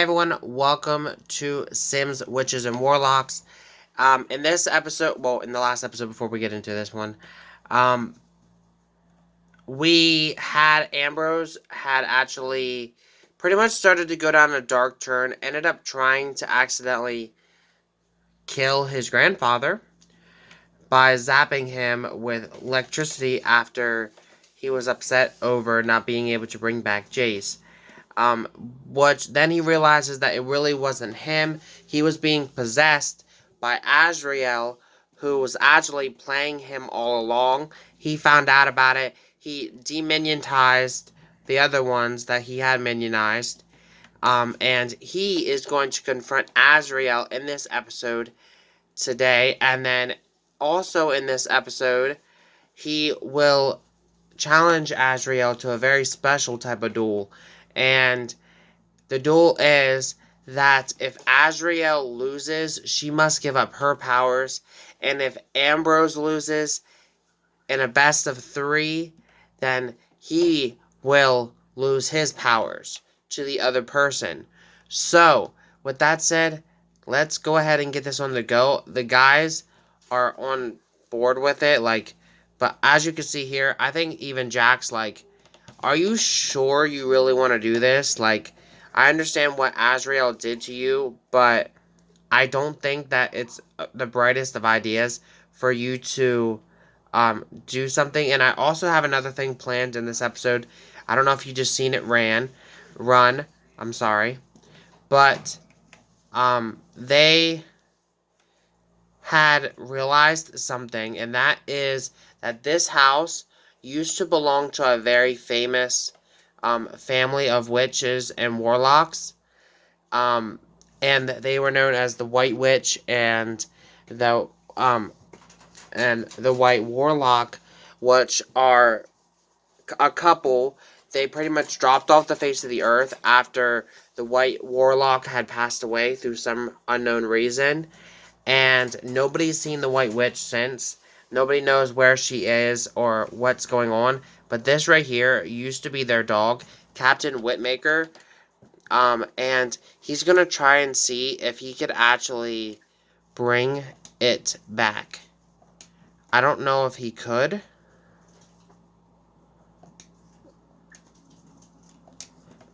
Hey everyone, welcome to Sims, Witches, and Warlocks. In this episode, well, in the last episode before we get into this one, um, we had Ambrose had actually pretty much started to go down a dark turn, ended up trying to accidentally kill his grandfather by zapping him with electricity after he was upset over not being able to bring back Jace. Um, which then he realizes that it really wasn't him. He was being possessed by Azrael, who was actually playing him all along. He found out about it. He deminionized the other ones that he had minionized. And he is going to confront Azrael in this episode today. And then also in this episode, he will challenge Azrael to a very special type of duel. And the duel is that if Azrael loses, she must give up her powers. And if Ambrose loses in a best of 3, then he will lose his powers to the other person. So, with that said, let's go ahead and get this on the go. The guys are on board with it, but as you can see here, I think even Jack's like, are you sure you really want to do this? I understand what Azrael did to you, but I don't think that it's the brightest of ideas for you to do something. And I also have another thing planned in this episode. I don't know if you just seen it run. I'm sorry, but they had realized something, and that is that this house used to belong to a very famous family of witches and warlocks. And they were known as the White Witch the um, and the White Warlock, which are a couple. They pretty much dropped off the face of the earth after the White Warlock had passed away through some unknown reason. And nobody's seen the White Witch since. Nobody knows where she is or what's going on. But this right here used to be their dog, Captain Whitmaker. And he's gonna try and see if he could actually bring it back. I don't know if he could,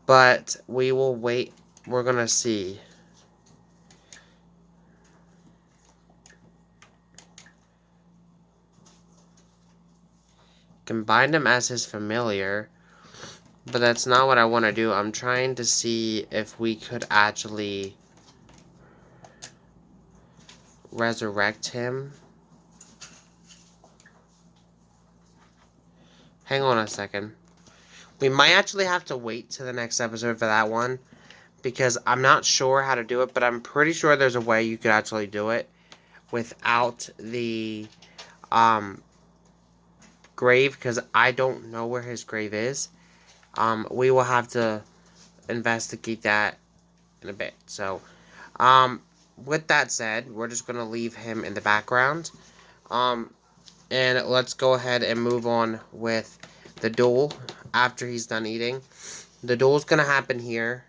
but we will wait. We're gonna see. Combine him as his familiar, but that's not what I want to do. I'm trying to see if we could actually resurrect him. Hang on a second. We might actually have to wait to the next episode for that one, because I'm not sure how to do it, but I'm pretty sure there's a way you could actually do it without the grave, because I don't know where his grave is. We will have to investigate that in a bit. So, with that said, we're just going to leave him in the background. And let's go ahead and move on with the duel after he's done eating. The duel's going to happen here.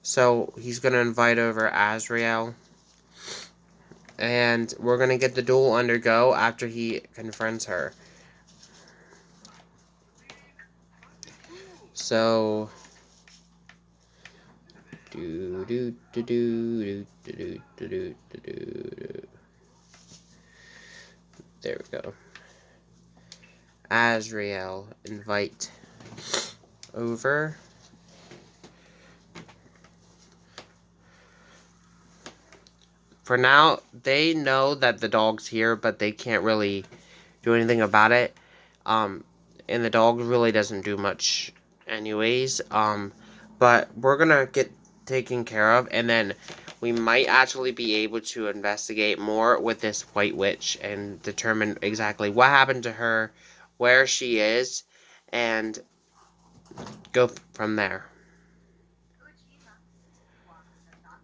So, he's going to invite over Azrael. And we're going to get the duel undergo after he confronts her. So, there we go. Azrael, invite over. For now, they know that the dog's here, but they can't really do anything about it. And the dog really doesn't do much anyways. But we're gonna get taken care of, and then we might actually be able to investigate more with this White Witch and determine exactly what happened to her, where she is, and go from there.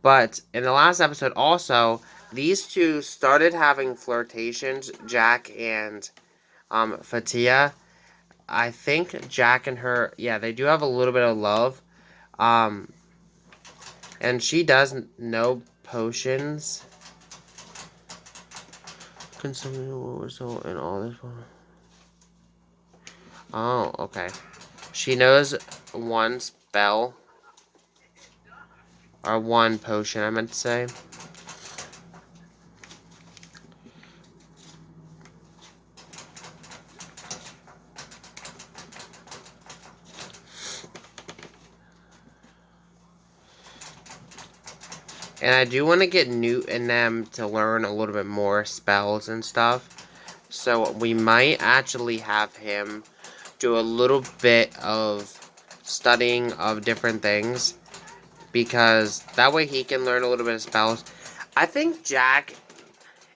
But in the last episode also, these two started having flirtations, Jack and Fatia. I think Jack and her, yeah, they do have a little bit of love. And she does know potions. Consuming will result in all this. Oh, okay. She knows one spell. Or one potion, I meant to say. And I do want to get Newt and them to learn a little bit more spells and stuff. So we might actually have him do a little bit of studying of different things. Because that way he can learn a little bit of spells. I think Jack...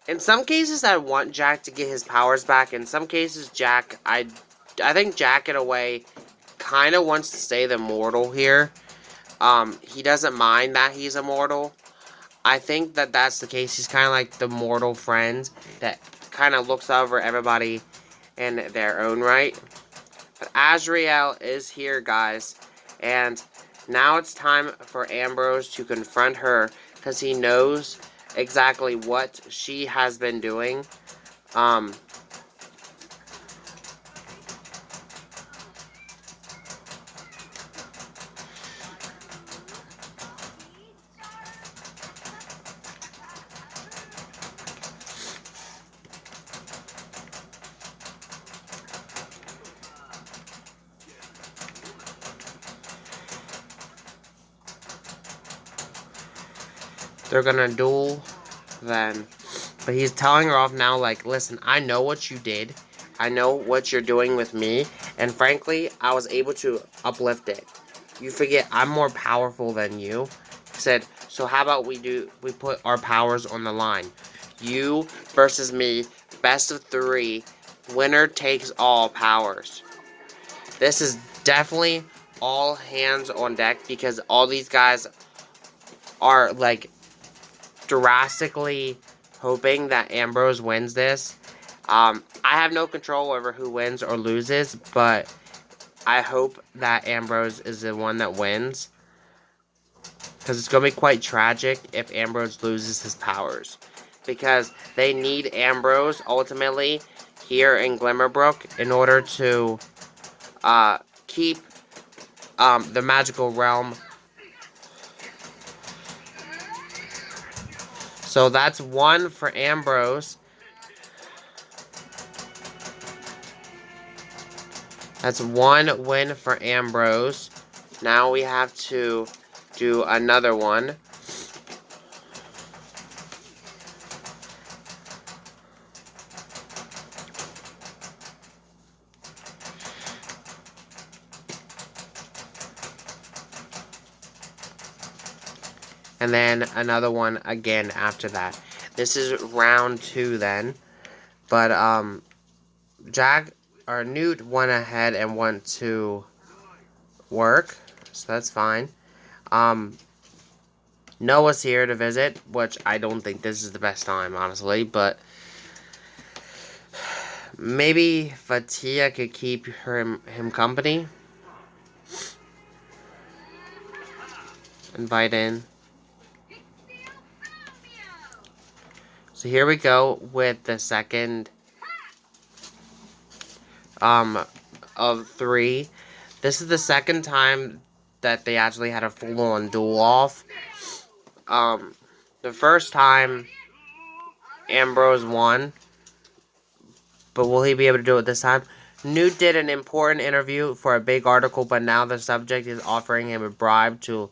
In some cases, I want Jack to get his powers back. In some cases, Jack... I think Jack, in a way, kind of wants to stay the mortal here. He doesn't mind that he's immortal. I think that that's the case. He's kind of like the mortal friend that kind of looks over everybody in their own right. But Azrael is here, guys. And now it's time for Ambrose to confront her because he knows exactly what she has been doing. They're gonna duel then. But he's telling her off now, like, listen, I know what you did. I know what you're doing with me. And frankly, I was able to uplift it. You forget I'm more powerful than you. He said, so how about we put our powers on the line. You versus me, best of 3, winner takes all powers. This is definitely all hands on deck because all these guys are, like, drastically hoping that Ambrose wins this. I have no control over who wins or loses, but I hope that Ambrose is the one that wins. Because it's going to be quite tragic if Ambrose loses his powers. Because they need Ambrose, ultimately, here in Glimmerbrook in order to keep the magical realm. So that's 1 for Ambrose. That's 1 win for Ambrose. Now we have to do another one. And then another one again after that. This is round 2 then. But Jack or Newt went ahead and went to work. So that's fine. Noah's here to visit, which I don't think this is the best time, honestly, but maybe Fatia could keep him company. Invite in. So here we go with the second of 3. This is the second time that they actually had a full-on duel off. The first time Ambrose won, but will he be able to do it this time? Newt did an important interview for a big article, but now the subject is offering him a bribe to,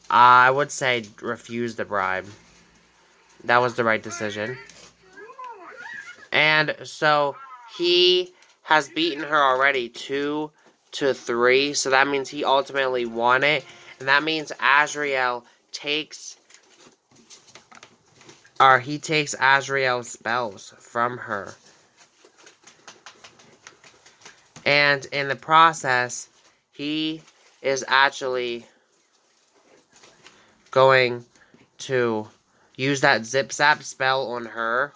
I would say, refuse the bribe. That was the right decision. And so he has beaten her already 2-3, so that means he ultimately won it. And that means Azrael takes Azrael's spells from her. And in the process, he is actually going to use that Zip Zap spell on her.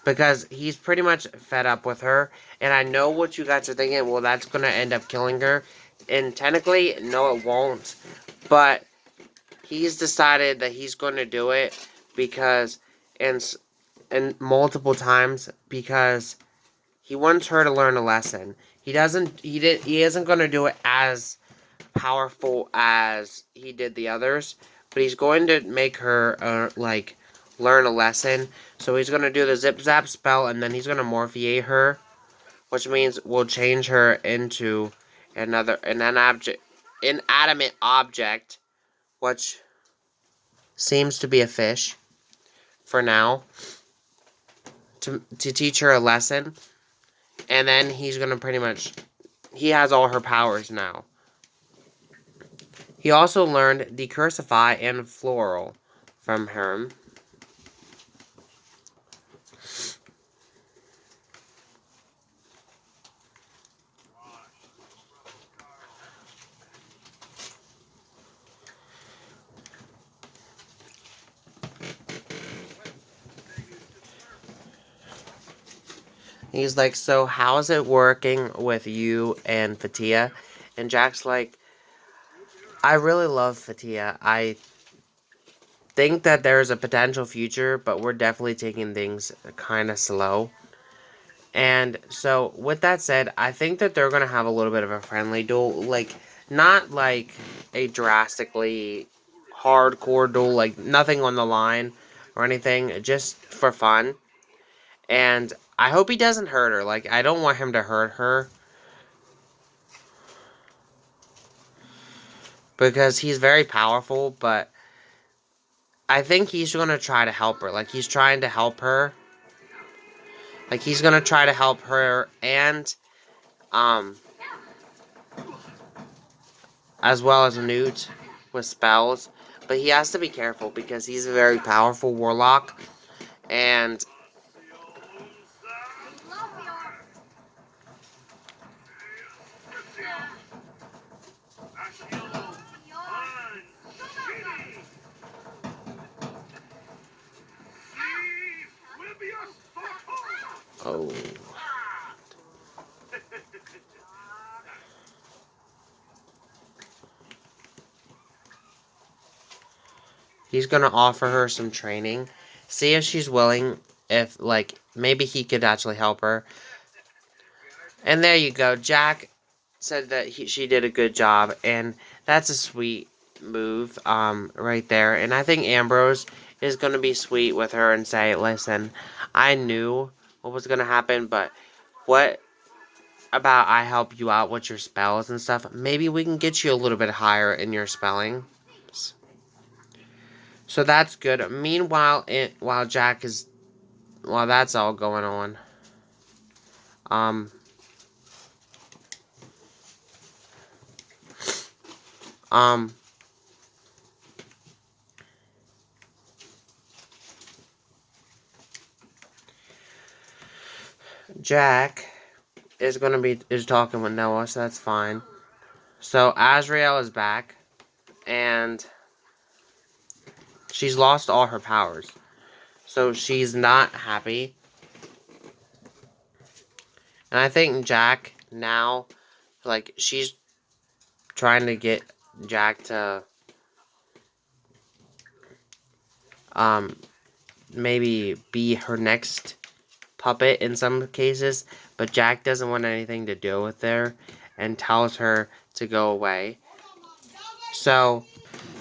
Because he's pretty much fed up with her. And I know what you guys are thinking. Well, that's going to end up killing her. And technically, no, it won't. But he's decided that he's going to do it because, and multiple times, because he wants her to learn a lesson. He isn't going to do it as powerful as he did the others, but he's going to make her learn a lesson. So he's going to do the zip zap spell, and then he's going to morphiate her, which means we'll change her into inanimate object, which seems to be a fish for now, to teach her a lesson. And then he's going to he has all her powers now. He also learned Decursify and Floral from her. He's like, so how's it working with you and Fatia? And Jack's like, I really love Fatia. I think that there's a potential future, but we're definitely taking things kind of slow. And so, with that said, I think that they're going to have a little bit of a friendly duel. Like, not like a drastically hardcore duel, like nothing on the line or anything, just for fun. And I hope he doesn't hurt her. Like, I don't want him to hurt her, because he's very powerful, but I think he's going to try to help her. Like, he's trying to help her. Like, he's going to try to help her and, as well as Newt with spells. But he has to be careful because he's a very powerful warlock. And oh. He's going to offer her some training. See if she's willing. If, like, maybe he could actually help her. And there you go. Jack said that she did a good job. And that's a sweet move right there. And I think Ambrose is going to be sweet with her and say, listen, I knew what was going to happen, but what about I help you out with your spells and stuff? Maybe we can get you a little bit higher in your spelling. So that's good. Meanwhile, while that's all going on, um, um, Jack is talking with Noah, so that's fine. So Azrael is back, and she's lost all her powers, so she's not happy. And I think Jack now, like, she's trying to get Jack to maybe be her next puppet in some cases, but Jack doesn't want anything to do with her and tells her to go away. So,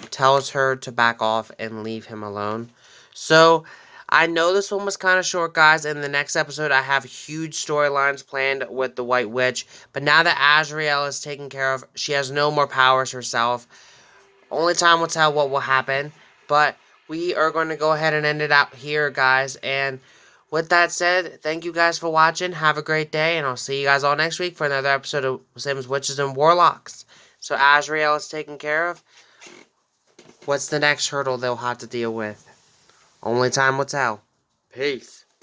tells her to back off and leave him alone. So, I know this one was kind of short, guys. In the next episode, I have huge storylines planned with the White Witch. But now that Azrael is taken care of, she has no more powers herself. Only time will tell what will happen. But we are going to go ahead and end it out here, guys. And with that said, thank you guys for watching. Have a great day. And I'll see you guys all next week for another episode of Sims, Witches, and Warlocks. So Azrael is taken care of. What's the next hurdle they'll have to deal with? Only time will tell. Peace.